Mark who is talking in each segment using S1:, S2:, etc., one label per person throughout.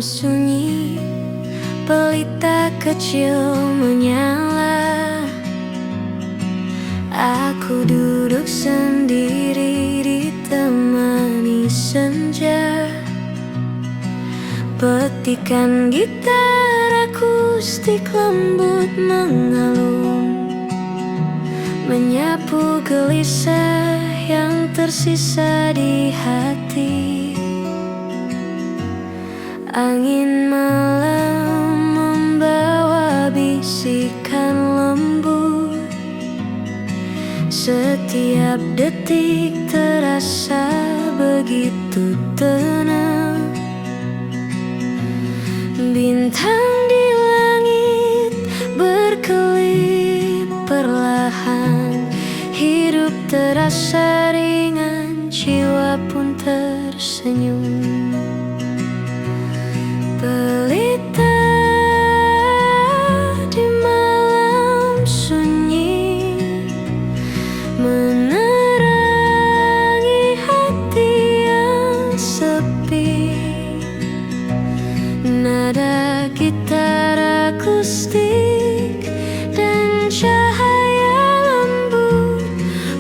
S1: sunyi, pelita kecil menyala. Aku duduk sendiri ditemani senja. Petikan gitar akustik lembut mengalun, menyapu gelisah yang tersisa di hati. Angin malam membawa bisikan lembut, setiap detik terasa begitu tenang. Bintang di langit berkelip perlahan, hidup terasa ringan, jiwa pun tersenyum. Pelita di malam sunyi menerangi hati yang sepi. Nada gitar akustik dan cahaya lembut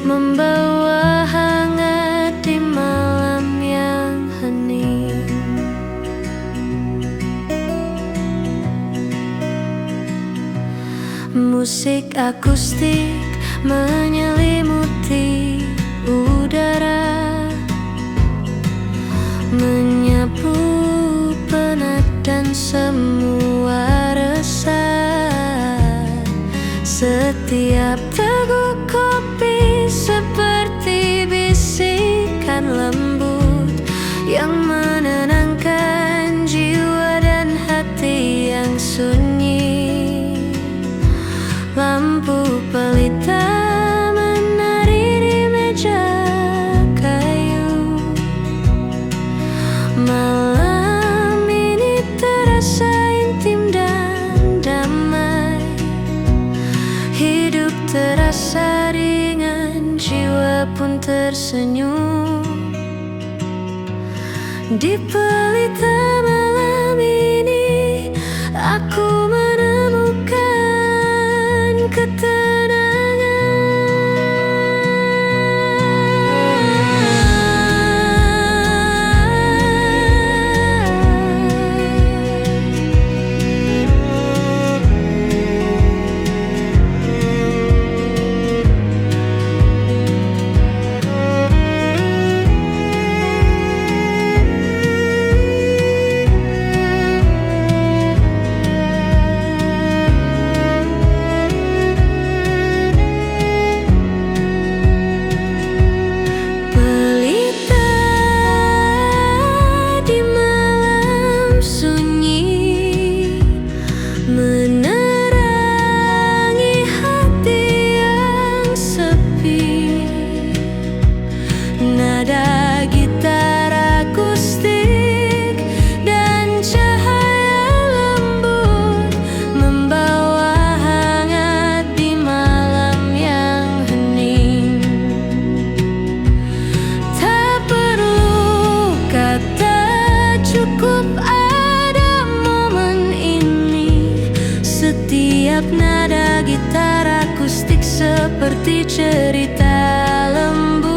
S1: membawa hangat di malam yang hening. Musik akustik menyelimuti udara, menyapu penat dan semua resah. Setiap teguk kopi seperti bisikan lembut yang menenangkan jiwa dan hati yang sunyi. Lampu pelita menari di meja kayu. Malam ini terasa intim dan damai. Hidup terasa ringan, jiwa pun tersenyum. Di pelita malam ini aku menemukan ketenangan. Nada gitar akustik dan cahaya lembut membawa hangat di malam yang hening. Tak perlu kata, cukup ada momen ini. Setiap nada gitar akustik seperti cerita lembut.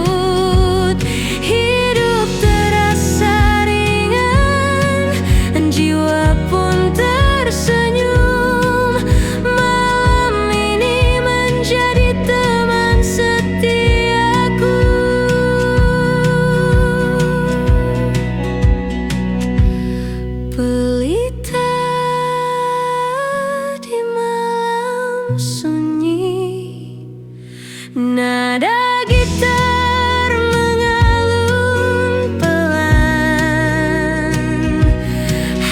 S1: Pelita di malam sunyi, nada gitar mengalun pelan.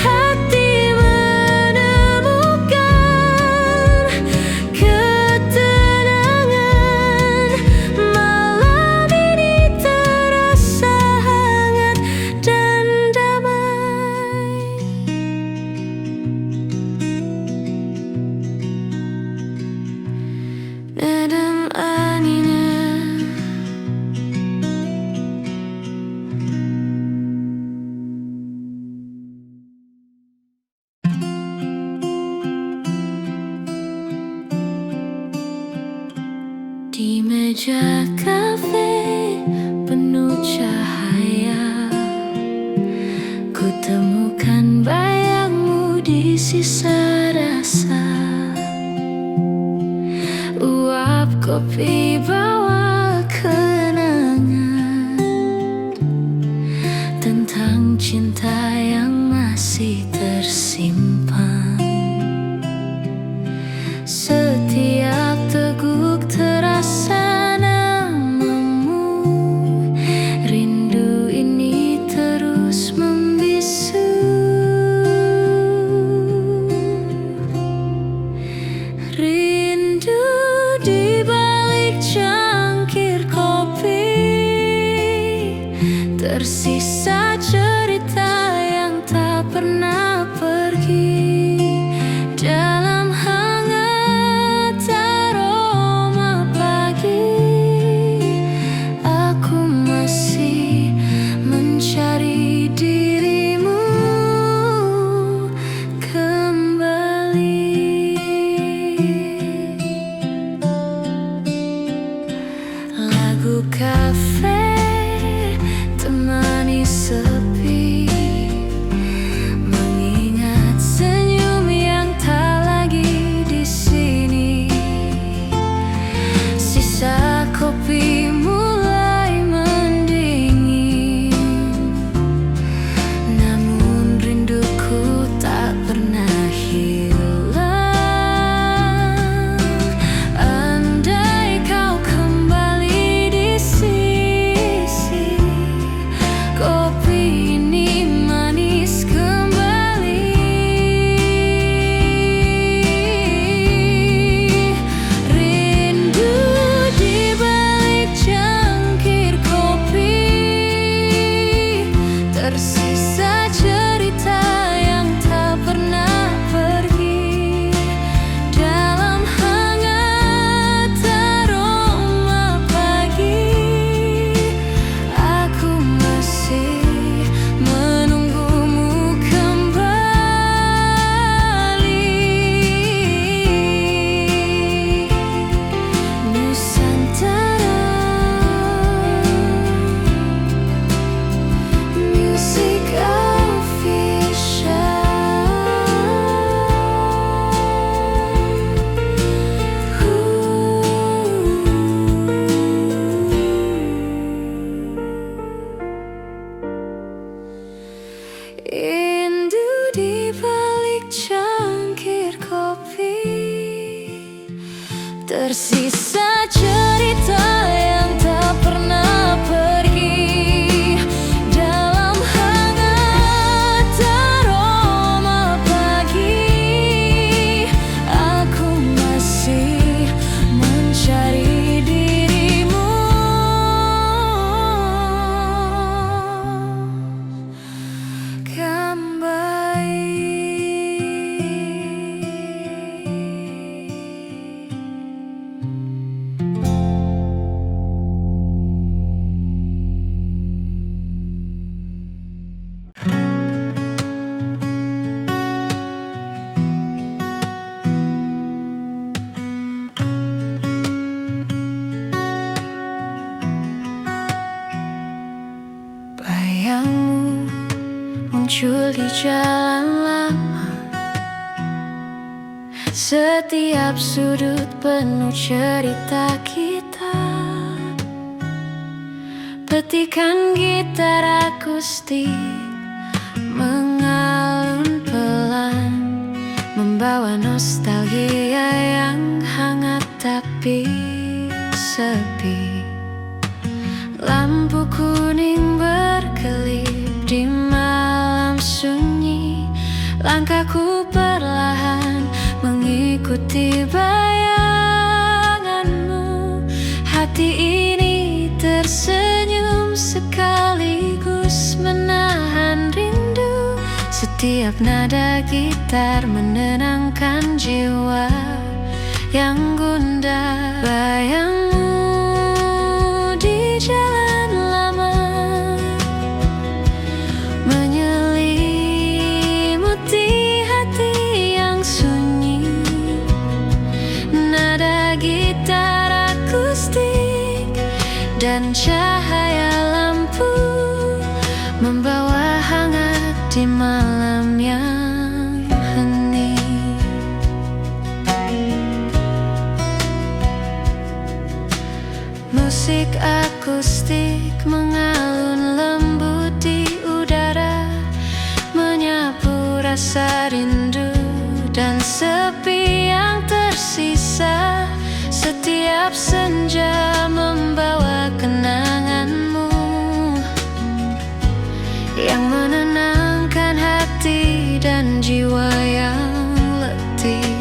S1: Hati menemukan ketenangan. Malam ini terasa hangat dan damai. Nadam anginnya Di meja kafe penuh cahaya, ku temukan bayangmu di sisa rasa. Uap kopi bawa kenangan tentang cinta yang masih tersimpan. Setiap teguk terasa namamu, rindu ini terus membisu. Rindu di balik cangkir kopi, tersisa cerita yang tak pernah pergi. Dalam hangat aroma pagi, aku masih mencari dirimu kembali. Lagu kafe temani sepi, mengingat senyum yang tak lagi di sini. Sisa kopi mulai mendingin, namun rinduku tak pernah hilang. Andai kau kembali di sisi, kopi ini manis kembali. Rindu di balik cangkir kopi, tersisa cerita yang tak pernah pergi. Dalam hangat aroma pagi, aku masih menunggumu kembali. Nusantara Music Official. Rindu di balik cangkir kopi, tersisa cerita yang tak pernah pergi. Dalam hangat aroma pagi, aku masih mencari dirimu bayangmu muncul di jalan lama. Setiap sudut penuh cerita kita. Petikan gitar akustik mengalun pelan, membawa nostalgia yang hangat tapi sepi. Lampu kuning berkelip di malam sunyi, langkahku perlahan mengikuti bayanganmu. Hati ini tersenyum sekaligus menahan rindu. Setiap nada gitar menenangkan jiwa yang gundah. Bayangmu di jalan lama menyelimuti hati yang sunyi. Nada gitar akustik dan cahaya lampu membawa hangat di malam yang hening. Musik akustik mengalun lembut di udara, menyapu rasa rindu dan sepi yang tersisa. Setiap senja membawa kenanganmu yang menenangkan hati dan jiwa yang letih.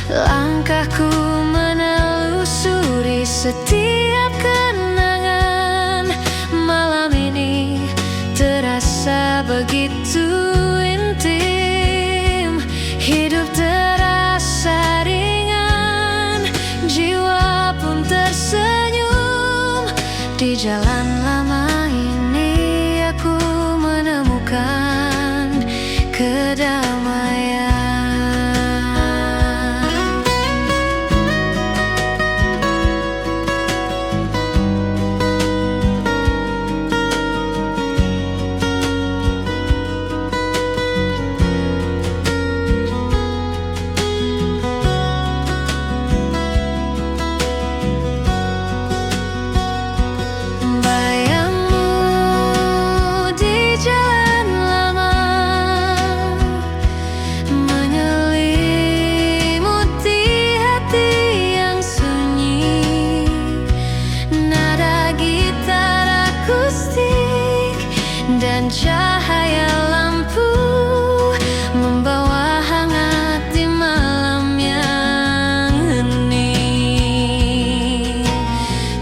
S1: Langkahku menelusuri setiap kenangan. Malam ini terasa begitu intim. Hidup terasa ringan, jiwa pun tersenyum. Di jalan lama ini aku menemukan kedamaian. Dan cahaya lampu membawa hangat di malam yang hening.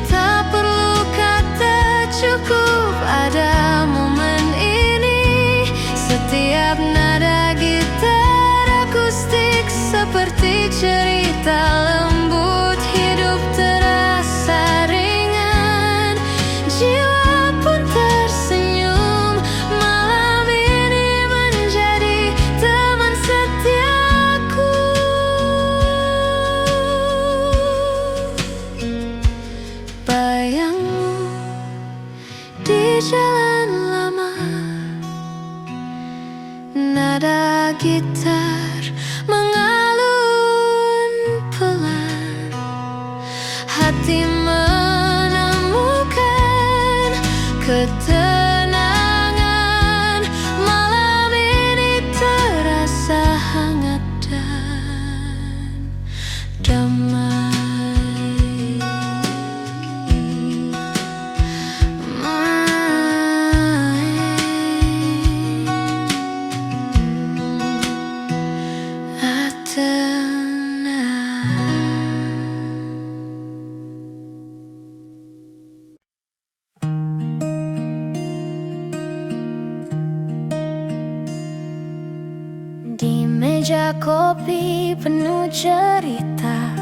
S1: Tak perlu kata, cukup ada momen ini. Setiap nada gitar akustik seperti cerita lembut. Hidup terasa ringan, jiwa pun tersenyum. Bayangmu di jalan lama, nada gitar mengalun pelan. Hati menemukan ketenangan. Malam ini terasa hangat dan damai. Di meja kopi penuh cerita,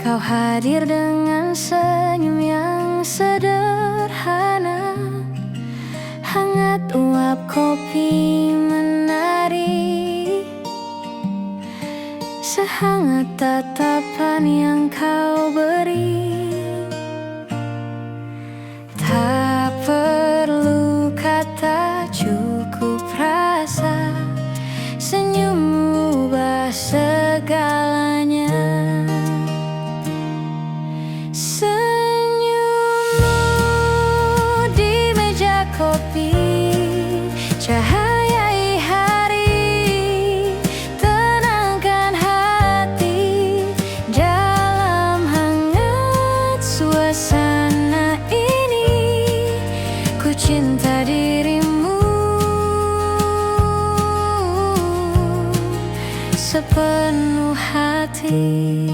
S1: kau hadir dengan senyum yang sederhana. Hangat uap kopi menari, sehangat tatapan yang kau beri. Tak perlu kata, cukup rasa. Senyummu ubah segalanya. Senyummu di meja kopi, cahayai hari, tenangkan hati dalam hangat suasana ini. Ku cinta dirimu sepenuh hati.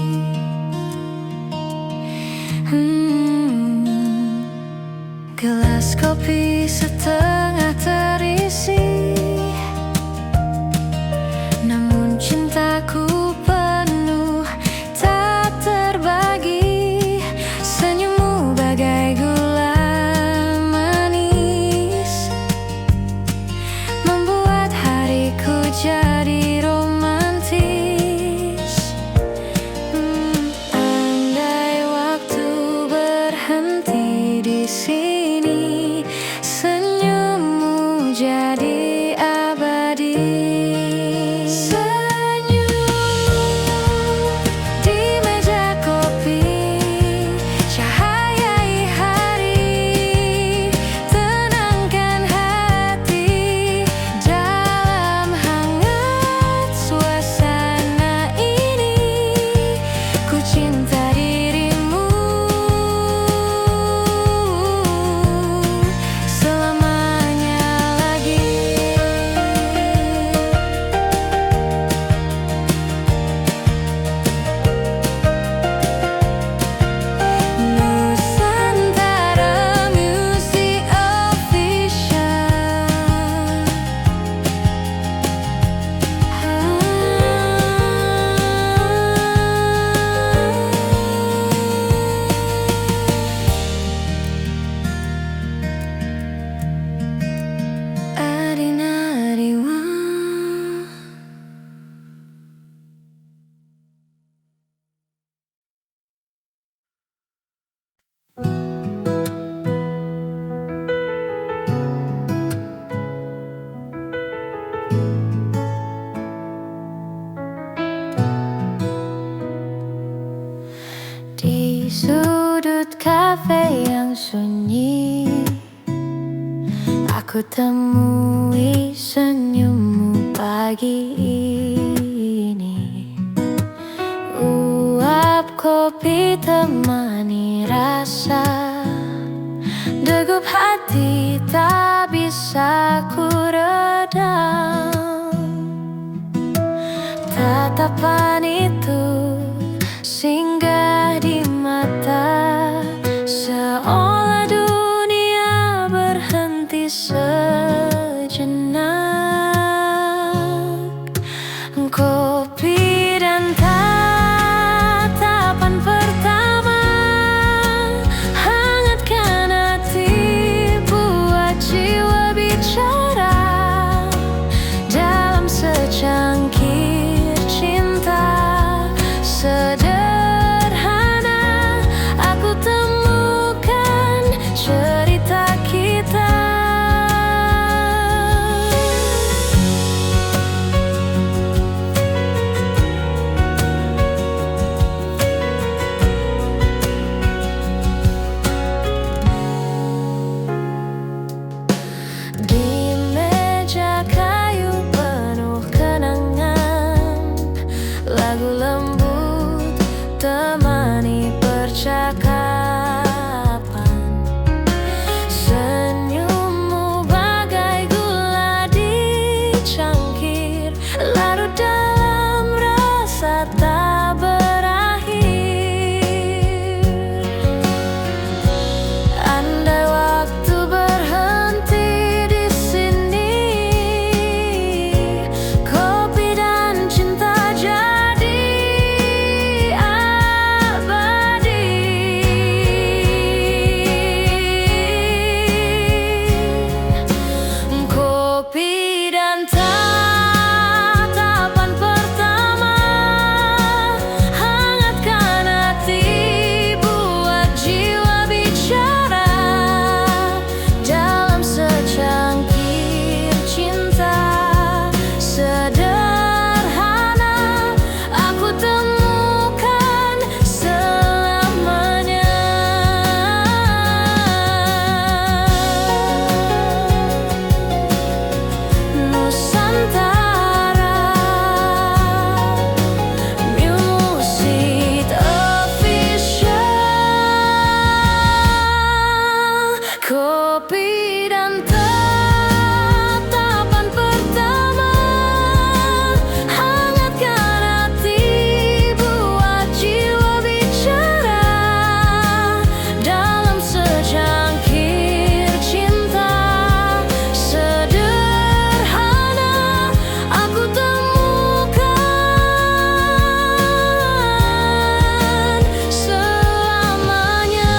S1: Gelas kopi setengah terisi, namun cintaku penuh tak terbagi. Senyummu bagai gula manis, membuat hariku jadi romantis. Andai sudut kafe yang sunyi, aku temui senyummu pagi ini. Uap kopi temani rasa, degup hati tak bisa ku redam. Tatapan itu singgah di mata, seolah dunia berhenti sejenak. Kopi dan tatapan pertama hangatkan hati, buat jiwa bicara dalam secangkir cinta. Sederhana aku temukan cerita kita. Di meja kayu penuh kenangan, lagu lembut temani percakapan. Senyummu bagai gula di cangkir, larut dalam rasa tak berakhir. Andai waktu berhenti di sini, kopi dan cinta jadi abadi. Kopi dan tatapan pertama hangatkan hati, buat jiwa bicara dalam secangkir cinta. Sederhana aku temukan selamanya. Nusantara Music Official. Kopi dan tatapan pertama hangatkan hati, buat jiwa bicara dalam secangkir cinta. Sederhana aku temukan selamanya.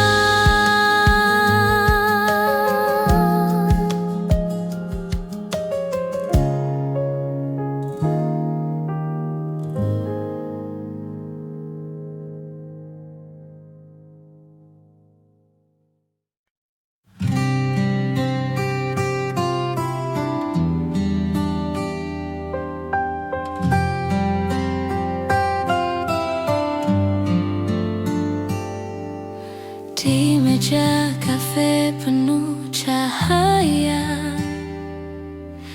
S1: Di meja kafe penuh cahaya,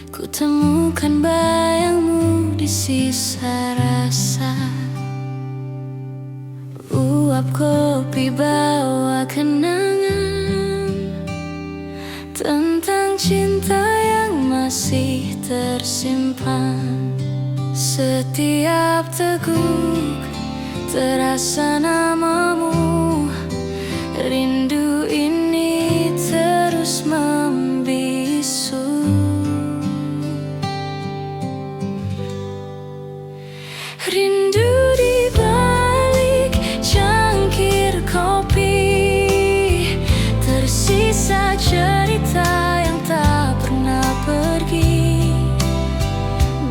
S1: ku temukan bayangmu di sisa rasa. Uap kopi bawa kenangan tentang cinta yang masih tersimpan. Setiap teguk terasa namamu, rindu ini terus membisu. Rindu di balik cangkir kopi, tersisa cerita yang tak pernah pergi.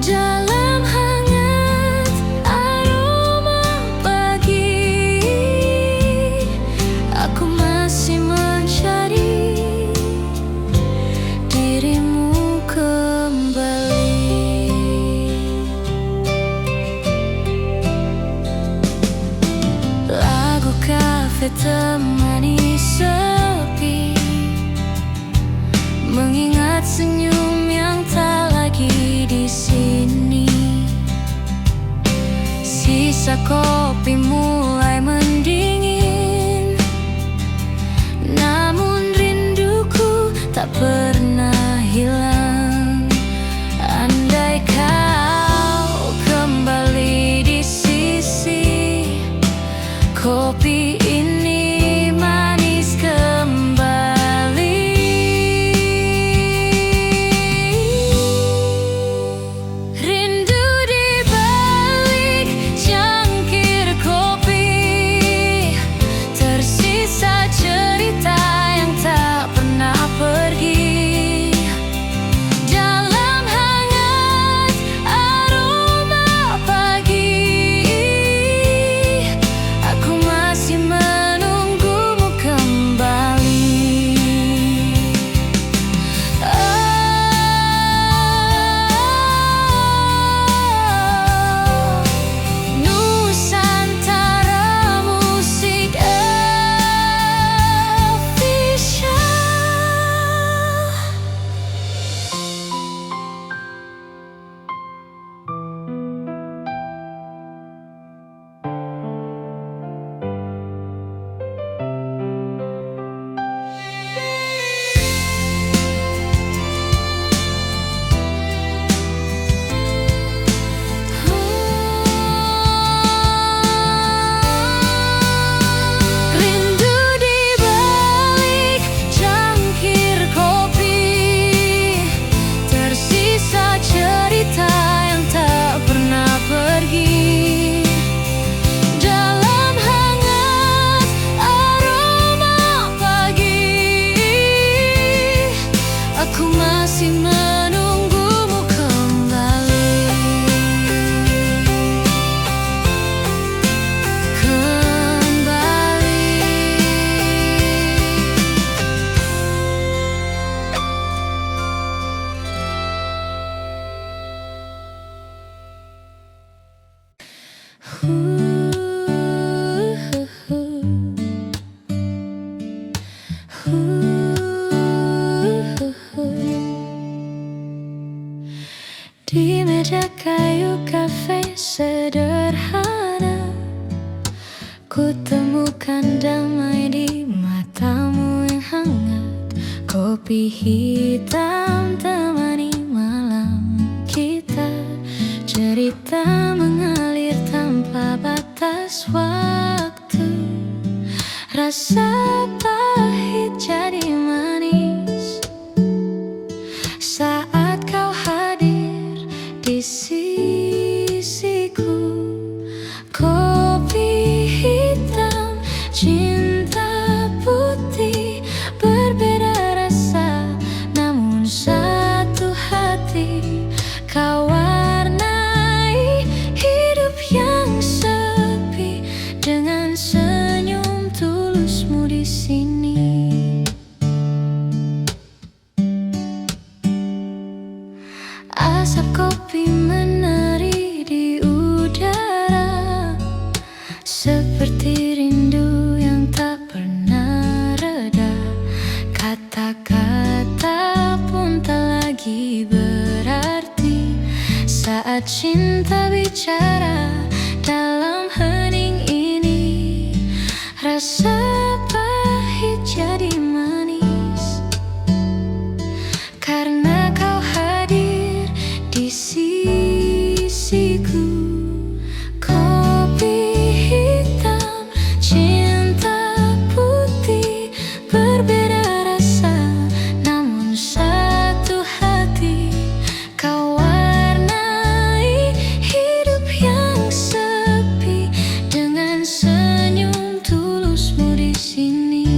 S1: Dalam hangat aroma pagi, aku masih ketemani sepi, mengingat senyum yang tak lagi di sini. Sisa kopi mulai mendingin, namun rinduku tak pernah hilang. Andai kau kembali di sisi, kopi ini manis kembali. Rindu di balik cangkir kopi, tersisa cerita yang tak pernah pergi. Dalam hangat aroma pagi, aku masih menunggumu kembali. Nusantara Musik Official. Rindu di balik cangkir kopi, tersisa cerita yang tak pernah pergi. Dalam hangat aroma pagi, aku masih menunggumu kembali. Di meja kayu kafe sederhana, ku temukan damai di matamu yang hangat. Kopi hitam temani malam kita, cerita mengalir tanpa batas waktu. Rasa pahit jadi manis saat kau hadir di sisiku. Kopi hitam, cinta putih, berbeda rasa namun satu hati. Kau warnai hidup yang sepi dengan senyum tulusmu di sini. Asap kopi menari di udara, seperti rindu yang tak pernah reda. Kata-kata pun tak lagi berarti saat cinta bicara dalam hening ini. Rasa pahit jadi manis karena kau hadir di sisiku. Kopi hitam, cinta putih, berbeda rasa namun satu hati. Kau warnai hidup yang sepi dengan senyum tulusmu di sini.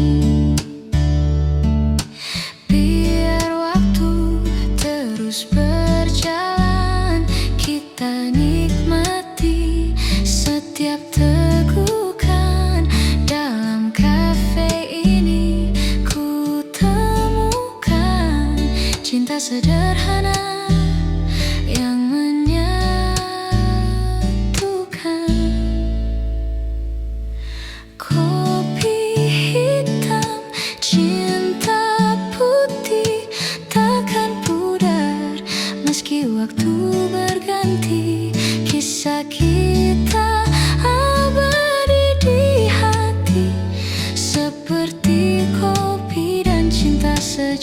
S1: Biar waktu terus berjalan, kita nikmati setiap tegukan. Dalam kafe ini ku temukan cinta sederhana yang menyatukan.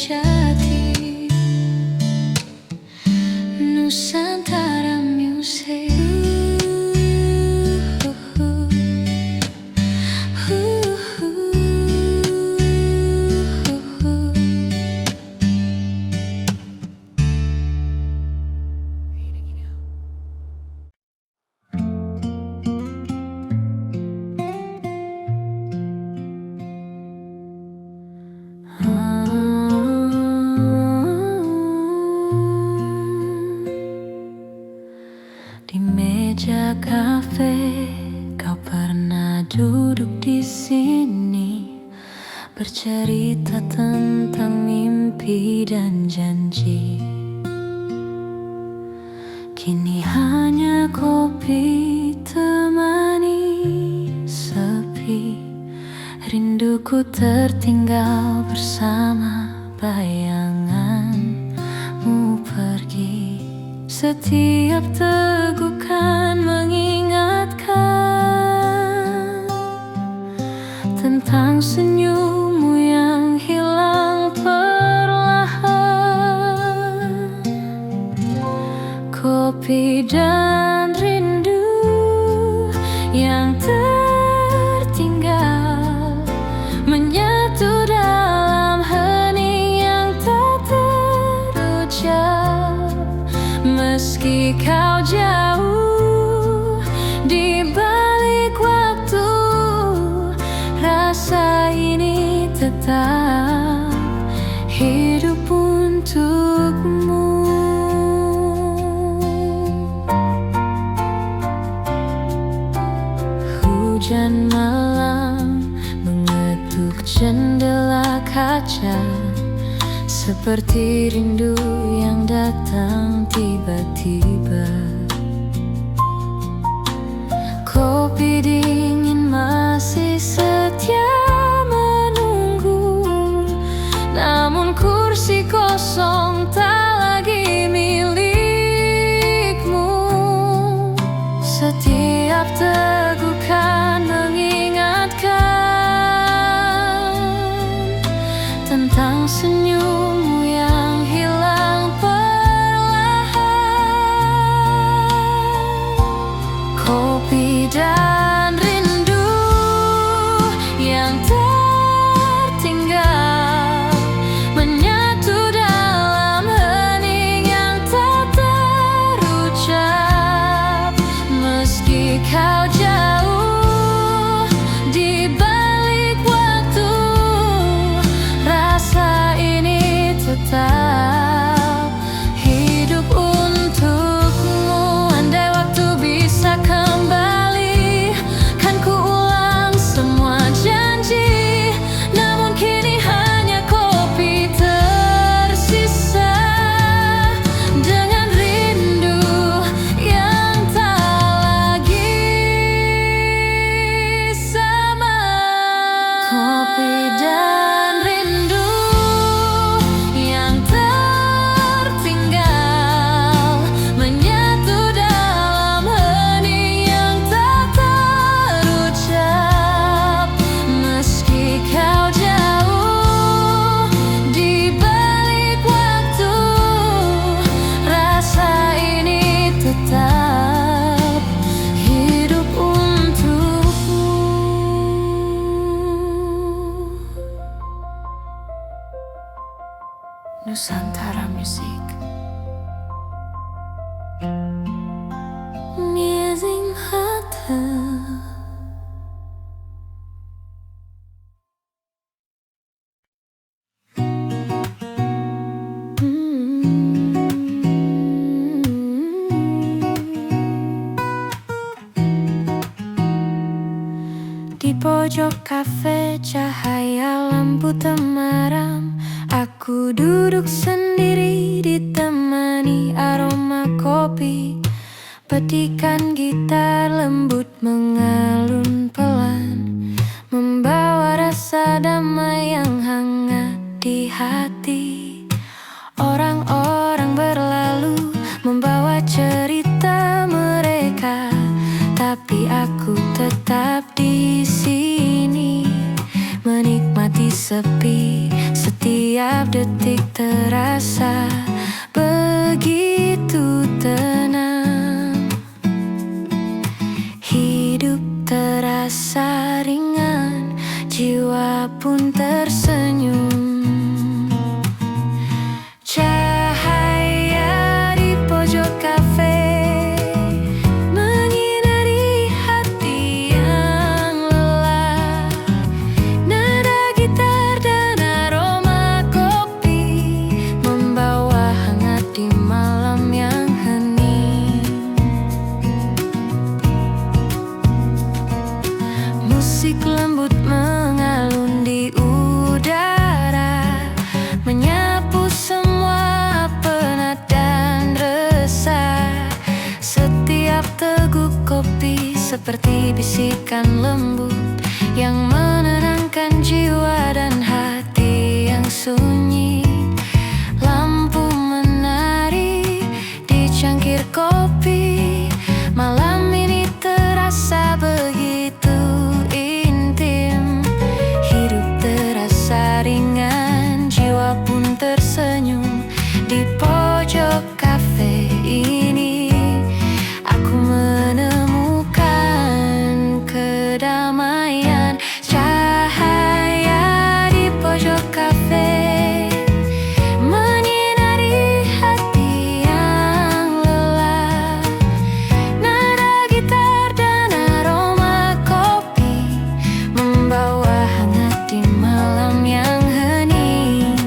S1: sejati. Nusantara Music. Di meja kafe, kau pernah duduk di sini, bercerita tentang mimpi dan janji. Kini hanya kopi temani sepi, rinduku tertinggal bersama bayanganmu pergi. Setiap tegukan mengingatkan tentang senyummu yang hilang perlahan. Kopi dan rindu yang tertinggal menyatu dalam hening yang tak terucap. Meski kau jauh di balik waktu, rasa ini tetap hidup untukmu. Hujan malam mengetuk jendela kaca, seperti rindu yang datang tiba-tiba. Kopi dingin masih setia menunggu, namun kursi kosong tak lagi milikmu. Setiap tegukan mengingatkan tentang senyummu yang hilang perlahan. Kopi dan rindu yang tertinggal menyatu dalam hening yang tak terucap. Meski kau jauh di balik waktu, rasa ini tetap hidup untukmu. Andai waktu bisa kembali, kan ku ulang semua janji. Namun kini hanya kopi tersisa, dengan rindu yang tak lagi sama. Kopi dan rindu yang tertinggal menyatu dalam hening yang tak terucap. Meski kau jauh di balik waktu, rasa ini tetap hidup untukmu. Nusantara Music. Amazing Hotel. Di pojok kafe, cahaya lampu temaram, aku duduk sendiri ditemani aroma kopi. Petikan gitar lembut mengalun pelan, membawa rasa damai yang hangat di hati. Orang-orang berlalu membawa cerita mereka, tapi aku tetap di sini menikmati sepi. Setiap Setiap detik terasa begitu tenang. Hidup terasa ringan, jiwa pun tersenyum. Cahaya di pojok kafe menyinari hati yang lelah. Nada gitar dan aroma kopi membawa hangat di malam yang hening. Musik lembut mengalun di udara, menyapu semua penat dan resah. Setiap teguk kopi seperti bisikan lembut yang menenangkan jiwa dan hati yang sunyi. Lampu menari di cangkir kopi, malam ini terasa begitu intim. Hidup terasa ringan, jiwa pun tersenyum. Di pojok kafe ini aku menemukan kedamaian. Cahaya di pojok kafe menyinari hati yang lelah. Nada gitar dan aroma kopi membawa hangat di malam yang hening.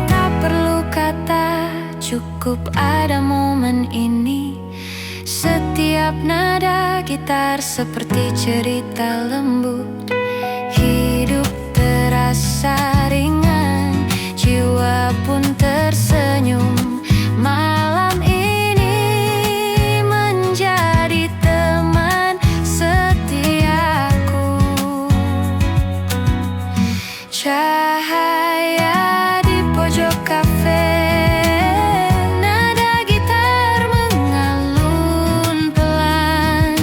S1: Tak perlu kata, cukup ada momen ini. Setiap nada gitar seperti cerita lembut. Hidup terasa ringan, jiwa pun tersenyum. Malam ini menjadi teman setiaku. Cahaya di pojok kafe, nada gitar mengalun pelan.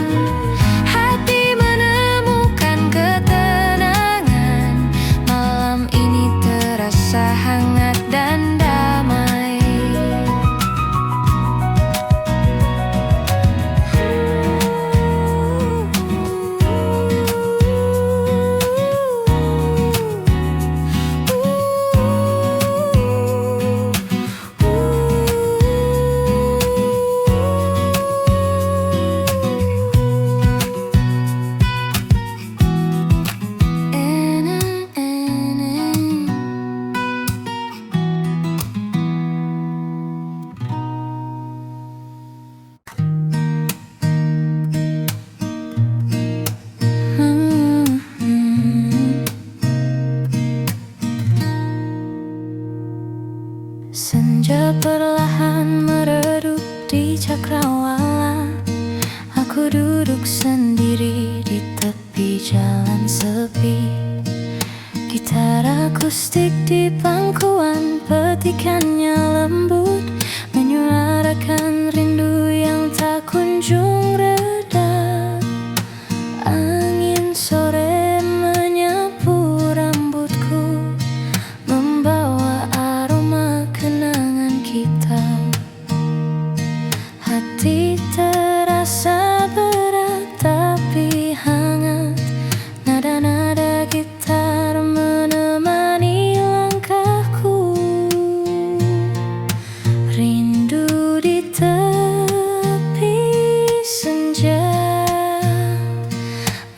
S1: Hati menemukan ketenangan. Malam ini terasa hangat dan damai. Senja perlahan meredup di cakrawala. Aku duduk sendiri di tepi jalan sepi. Gitar akustik di pangkuan, petikannya lembut, menyuarakan rindu yang tak kunjung reda. Angin sore menyapu rambutku, membawa aroma kenangan kita. Hati terasa berat tapi hangat. Nada-nada gitar menemani langkahku. Rindu di tepi senja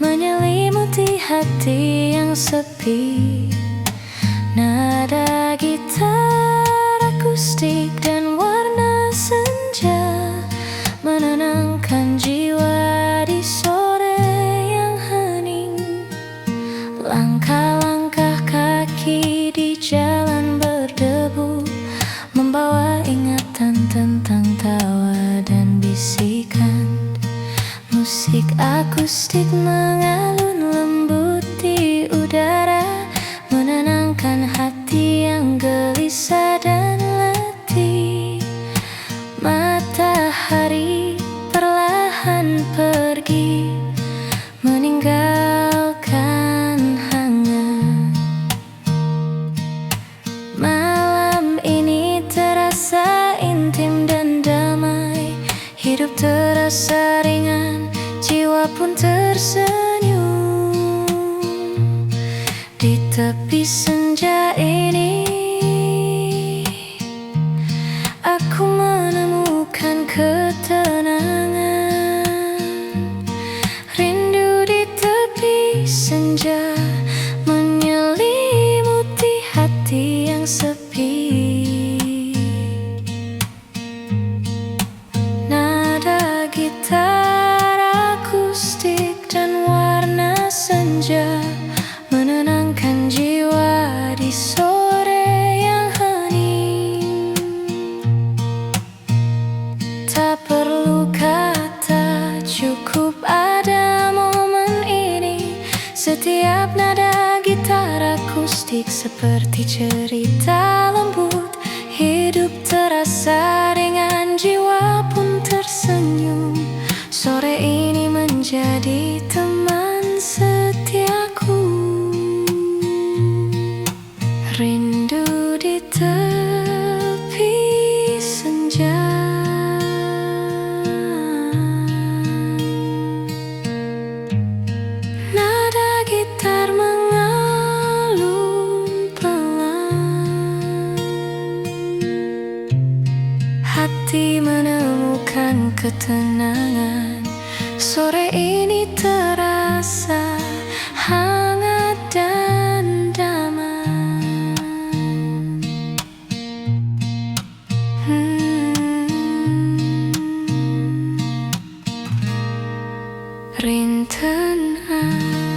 S1: menyelimuti hati yang sepi. Nada gitar akustik dan warna senja menenangkan jiwa di sore yang hening. Langkah-langkah kaki di jalan berdebu membawa ingatan tentang tawa dan bisikan. Musik akustik mengalun lembut di udara, menenangkan hati yang gelisah dan letih. Matahari perlahan pergi, meninggalkan ringan, jiwa pun tersenyum. Di tepi senja ini aku menemukan ketenangan. Rindu di tepi senja menyelimuti hati yang sepi. Nada gitar akustik dan warna senja menenangkan jiwa di sore yang hening. Tak perlu kata, cukup ada momen ini. Setiap nada gitar akustik seperti cerita lembut. Hidup terasa ringan, jiwa pun tersenyum. Sore ini menjadi teman setiaku. Rindu di tepi senja. Nada gitar mengalun pelan. Hati menemukan ketenangan. Sore ini terasa hangat dan damai. Rintangan.